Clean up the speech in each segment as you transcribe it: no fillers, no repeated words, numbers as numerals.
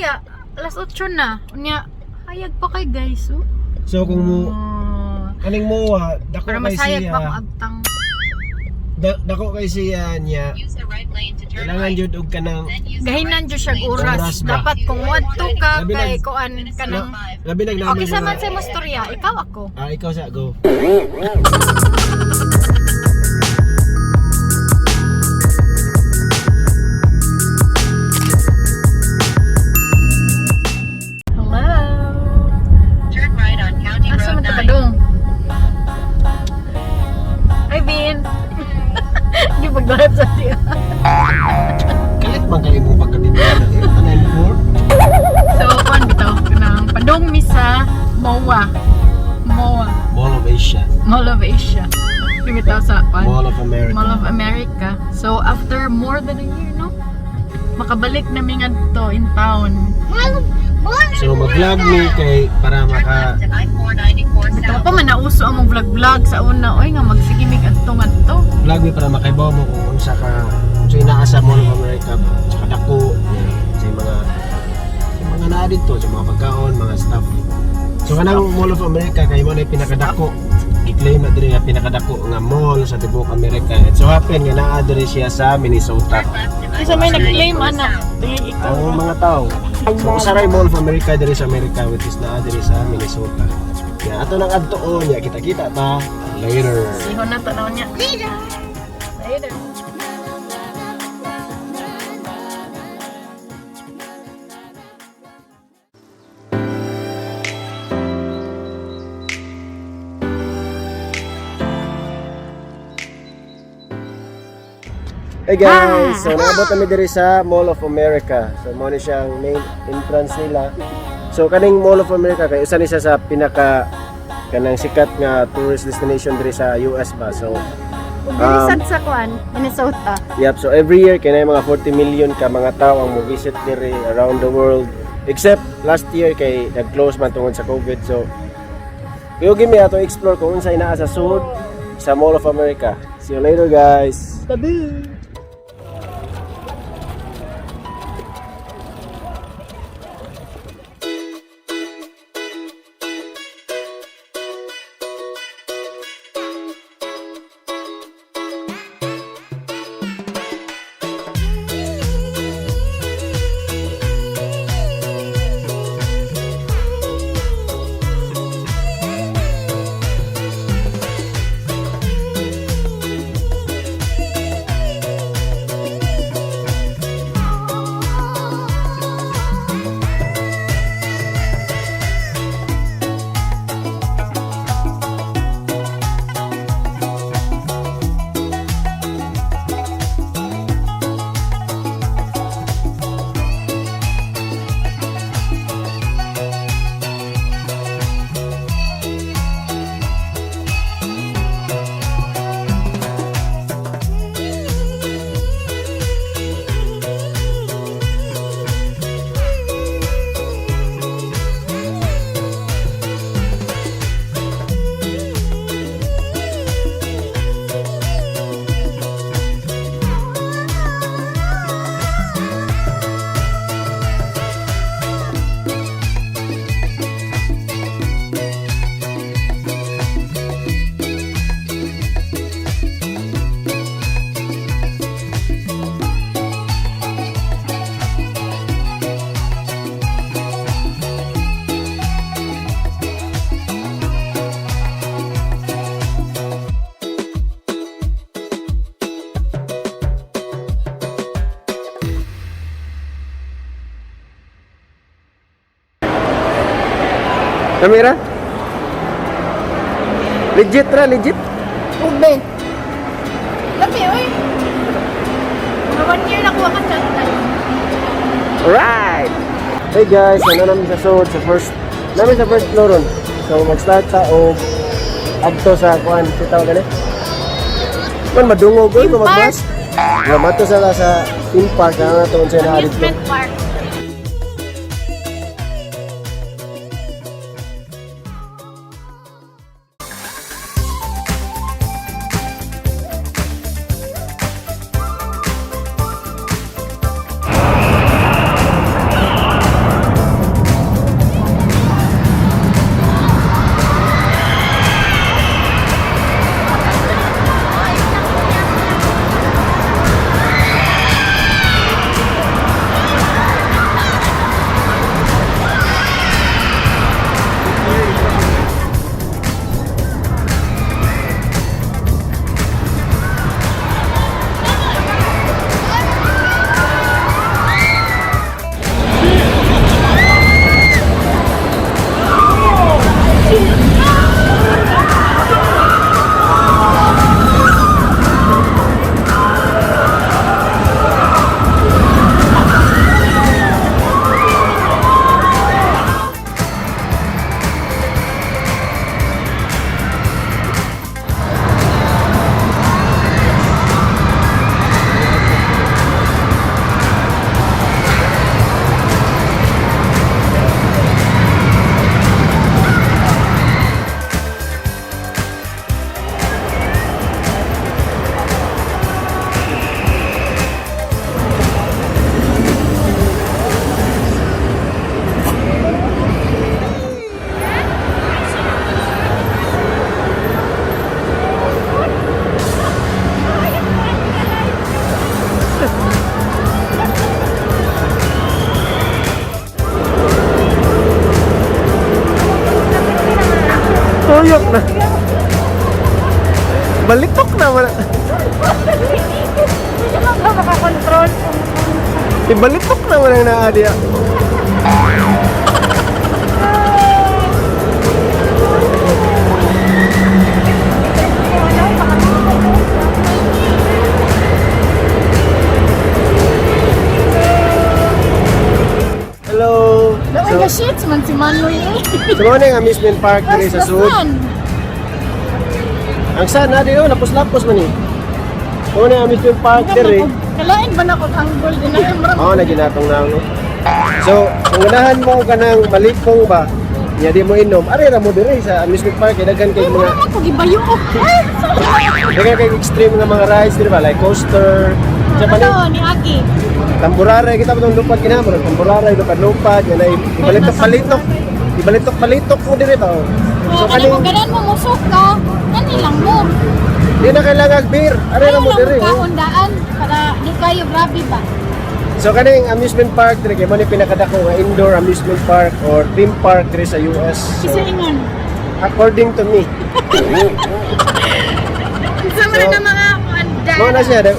Bisaya, alas 8 na. Unya, hayag pa kay guys. Oh. So kung mo kaning mo dako Para kay masayag siya. pa mo agtang. Dako kay siya niya. Kailangan jud og kanang Gahinan jud siya oras. Oras ba? Dapat kung wadto ka Labi kay lang. kuan kanang labi nagnamin. okay sa man sa mo storya, ikaw ako. Ikaw sa go. Pagdahap sa tiya. Kalit bang kayo mo pagkabinyan natin? Panay po? So, kuan bitaw kanang padong mi sa MOA. Mall of Asia. Mall of Asia. Bitaw sa kuan. Mall of America. Mall of America. So, after more than a year, no? Makabalik na mi ngadto in town. So mag-vlog mi kay para maka Bitaw pa man nauso ang vlog sa una. Oy nga magsigimig adto. vlog mi para makaibaw mo kung unsa ka unsa naa sa Mall of America sa dako sa mga naa dito sa mga pagkaon, mga stuff. So kanang Mall of America kay mo na pinakadako. I-claim na diri nga pinakadako nga mall sa tibuok Amerika. It so happen nga naa diri siya sa Minnesota. Isa may nag-claim ana. Tingin ikaw. Ang mga tao. So usaray Mall of America diri sa Amerika which is naa diri sa Minnesota. Kaya ato nang adtoon ya kita-kita ta later. Sihon na tanaw niya. Later. Hey guys, so naabot kami diri sa Mall of America. So mo ni siyang main entrance nila. So kaning Mall of America kay usa ni siya sa pinaka kanang sikat nga tourist destination diri sa US ba. So Bilisad sa kuan, Minnesota. yep, so every year kay mga 40 million ka mga tawo ang mo-visit diri around the world. Except last year kay nag-close man tungod sa COVID. So Yugi mi ato explore kung unsay naa sa sud sa Mall of America. See you later guys. Tabi. Kamera? Legit ra, legit? Ube. Labi, oy. Mga 1 year na kuha ka dyan. Alright! Hey guys, ano namin sa sud sa first floor ron. So mag-start ta o adto sa kuan, si tawag gani. Man madungog oy, magbas. Nga mato sa theme park na ato unsa na dito. Amusement park. Tuyok na. Balitok na wala. Hindi naman ka makakontrol. Ibalitok na wala na adya. Hello. Ay, ka-shits man si Manoy eh. So mo na yung amusement park diri sa Sud. Ang sana di lapos-lapos man eh. So mo na yung amusement park diri. Kalain ba na ko ang gold din na marami. Oo, naginatong na ako. So, kung ganahan mo ka ng malikong ba, niya di mo inom, ari ra mo diri sa amusement park, daghan kay mga Ako gibayo ko. daghan kay extreme nga mga rides diri ba, like coaster, sa pa Ano ni Aki? tamburare kita ba lupad kinamo, tamburare lupad, yan ay ibalitok mo diri ba. So Kani mo kaning ganan mo musok ka. Kani lang mo. di na kailangan beer, ari ra mo diri. Kaundaan para di kayo grabe ba. So kaning amusement park diri kay mo ni pinakadako nga indoor amusement park or theme park diri sa US. So, Kasi ingon. according to me. Sa mga na mga kuandaan. Mo na siya,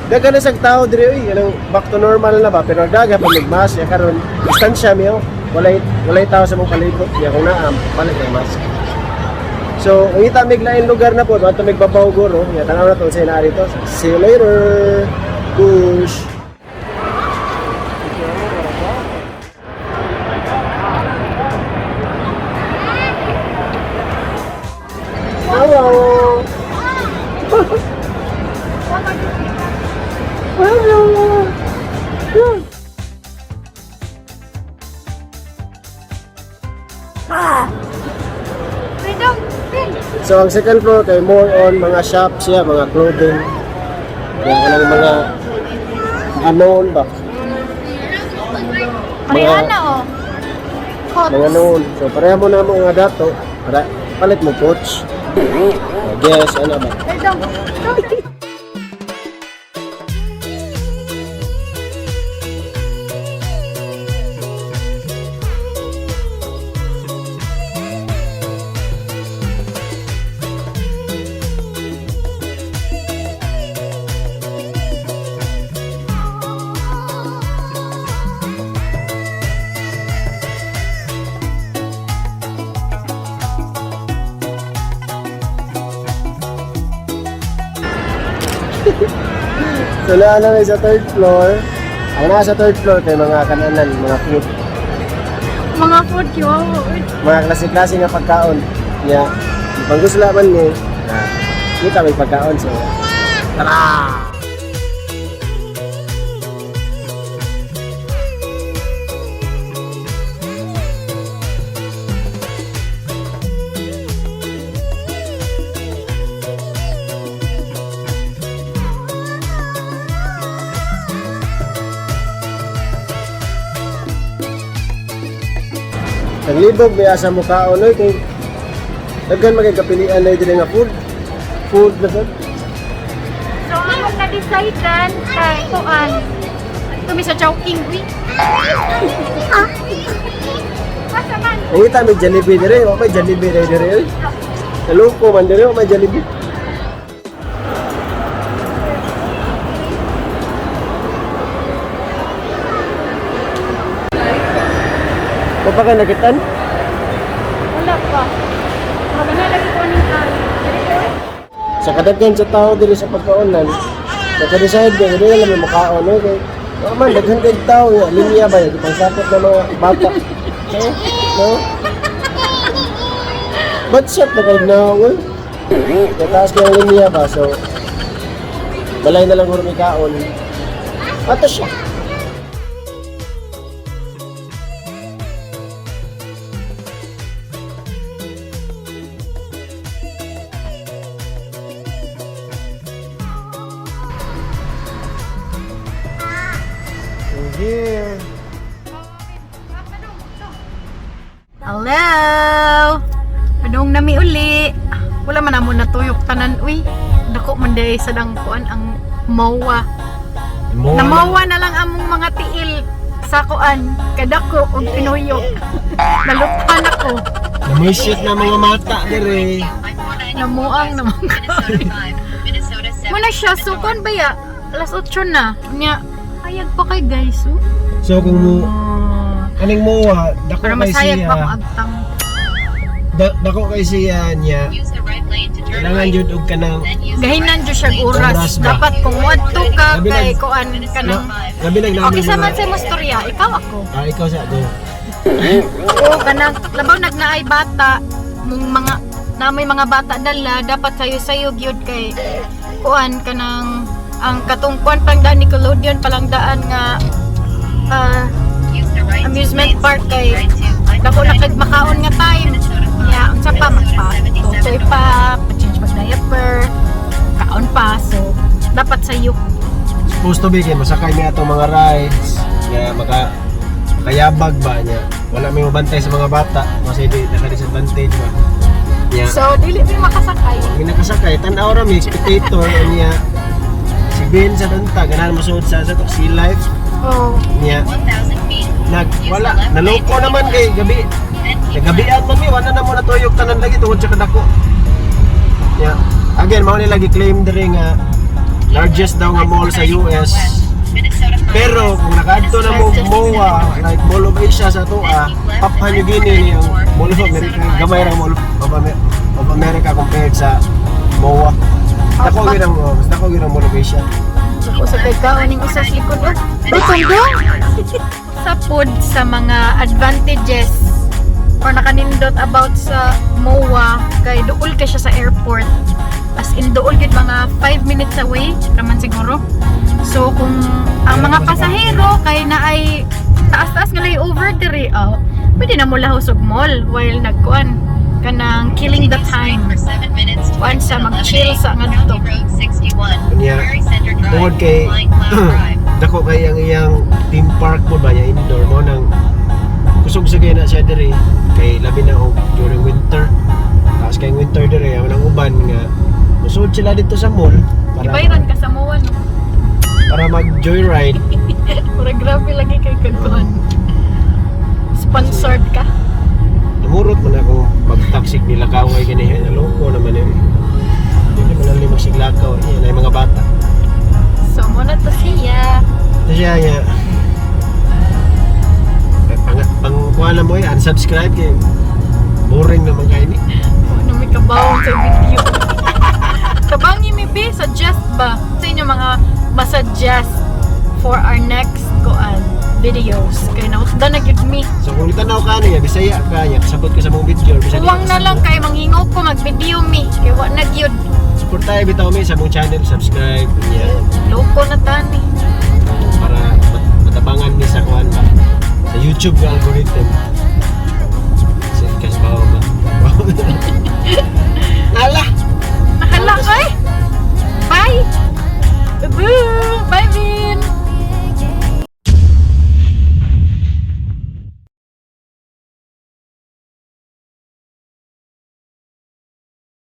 daga na sag tao diri oy, anong back to normal na ba pero daga pa magmas ya karon distansya miyo. Walay tao sa mong palibot ya kung naam balik kay mask. So, ang ita mig lain lugar na po, ato mig babaw guro. Ya tanaw na to sa inari to. See you later. Push. Hello. Hello. So ang second floor kay more on mga shops siya, mga clothing. Kaya kanang mga noon ba? Mariana oh. Hot. Mga noon. So pareha mo na mga dato. Para palit mo coach. Guess ano ba? So na sa third floor. Ang nasa third floor kay mga kananan, mga food. Mga food kiwaw. Mga klase-klase nga pagkaon. Nya, pang gusto man ni kita may pagkaon so. Tara! Naglibog may asa mo kaon oy kay daghan magkapilian na diri nga food na sad. So among na-decidean kay kuan. Tumi sa Chowking uy. Basta man. Ay ita may Jollibee diri, may Jollibee diri oy. Naloko man diri, may Jollibee. Pa ka nakitan? Wala pa. Wala na lagi ko ning ay. Sa kadaghan sa tao diri sa pagkaonan, naka-decide ba dili lang mo kaon no kay man daghan kay tao ya linya ba yung pangsapot ng mga bata. No? But shit na kay naong. Taas kay linya ba so balay na lang guro may kaon. Ato siya. Here. Hello! Padung nami uli. Wala man namo natuyok tanan uy. Dako man day sa dangkuan ang mawa. Namawa na lang among mga tiil sa kuan. Kadako og pinuyok. Nalupan ako. Namuisyot na mga mata dire. Namuang naman ka. Muna siya, so kon ba ya? Alas 8 na. Nya, hayag pa kay guys. Oh. So kung mo kaning mowa, dako Para kay masayag pa siya. kung agtang. Dako kay siya niya. Kailangan jud og kanang Gahinan dyo siya Oras oras. ba? Dapat kung wadto ka Labi kay lang. kuan ka nang. labi naglaman Okay sa man sa istorya, ikaw ako. ikaw sa go. Oo, kanang labaw nagnaay bata, mong mga na may mga bata dala, dapat sayo gyud kay kuan kanang ang katungkuan pang daan Nickelodeon palang daan nga amusement park kay dako na kag makaon nga time. Ya, unsa pa magpa-toy pa, pa-change pa diaper, kaon pa, so dapat sayo. Supposed to be kay masakay niya atong mga rides, nga makayabag ba niya. Wala may mabantay sa mga bata kasi di naka-disadvantage ba. Niya. So dili mi makasakay. May nakasakay, tanaw ra mi spectator niya. Si Ben sa danta ganahan masuod sa Sea Life Oh, niya. Wala, naloko naman kay gabi. Gabian man mi wala na mo natuyok tanan lagi tungod sa kadako. Yeah. Again, mao ni lagi claim diri nga largest daw nga mall sa US. Pero kung nakaadto na mo MOA, like Mall of Asia sa toa, Papua New Guinea ni ang Mall of America, gamay ra Mall of America compared sa MOA. Dako gyud ang mas dako gyud ang Mall of Asia. ako sa kay kaoning usa sa likod. Oh, sa food sa mga advantages or nakanindot about sa MOA kay duol ka siya sa airport. As in duol gid mga 5 minutes away raman siguro. So kung ang mga pasahero kay naay taas-taas nga layover diri, pwede na mo lahos og mall while nagkuan kanang killing the time. Kuan sa mag-chill sa ngadto. Kanya tungod kay dako kay ang iyang theme park mo ba niya indoor mo nang kusog sige na siya diri kay labi na og during winter. Tapos kay winter diri ang nang uban nga musud sila dito sa mall Ibayran ka sa MOA no. para mag joyride. Mura grabe lagi kay kagkuan. Sponsored ka. Namurot man akong pag-taxi nila kaway ganihan. Loko naman eh. Hindi man lang limang siglakaw. Yan ay mga bata. So muna to siya. Ito siya niya. Pang kuha na mo eh. Unsubscribe kay boring naman kayo ni. Ano may kabawang sa video. Kabangi mi be, suggest ba sa inyo mga masuggest for our next kuan videos. Kaya nausda na gyud mi. So kung itanaw ka niya, Bisaya ka niya, kasabot ka sa mong video. Huwag na lang kay manghingaw ko mag-video mi. Kaya wa na gyud. Support tayo bitaw mi sa mong channel, subscribe niya. Loko na tani. Para matabangan ni sa kuan ba. Sa YouTube nga algorithm.